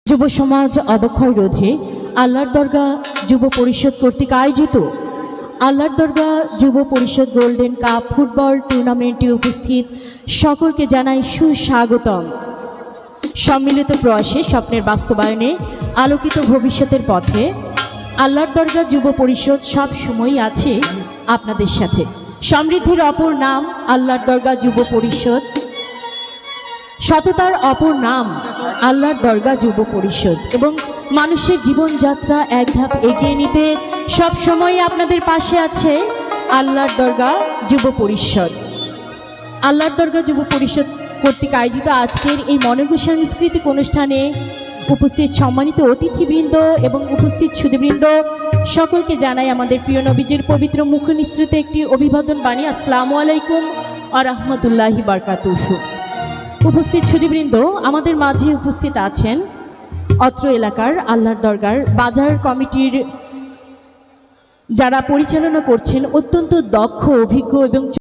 যুব সমাজ অবক্ষয় রোধে আল্লাহর দরগা যুব পরিষদ কর্তৃক আয়োজিত আল্লাহর দরগা যুব পরিষদ গোল্ডেন কাপ ফুটবল টুর্নামেন্টে উপস্থিত সকলকে জানাই সুস্বাগতম। সম্মিলিত প্রয়াসে স্বপ্নের বাস্তবায়নে আলোকিত ভবিষ্যতের পথে আল্লাহর দরগা যুব পরিষদ সব সময়ই আছে আপনাদের সাথে। সমৃদ্ধির অপর নাম আল্লাহর দরগা যুব পরিষদ, সততার অপর নাম আল্লাহর দরগা যুব পরিষদ এবং মানুষের জীবনযাত্রা এক ধাপ এগিয়ে নিতে সব সময় আপনাদের পাশে আছে আল্লাহর দরগা যুব পরিষদ। আল্লাহর দরগা যুব পরিষদ কর্তৃক আয়োজিত আজকের এই মনোজ্ঞ সাংস্কৃতিক অনুষ্ঠানে উপস্থিত সম্মানিত অতিথিবৃন্দ এবং উপস্থিত সুধীবৃন্দ সকলকে জানাই আমাদের প্রিয় নবীজির পবিত্র মুখ নিঃসৃত একটি অভিবাদন বাণী। আসসালামু আলাইকুম ওয়া রাহমাতুল্লাহি ওয়া বারাকাতুহু। উপস্থিত সুধীবৃন্দ, আমাদের মাঝে উপস্থিত আছেন অত্র এলাকার আল্লাহর দরগার বাজার কমিটির যারা পরিচালনা করছেন অত্যন্ত দক্ষ, অভিজ্ঞ এবং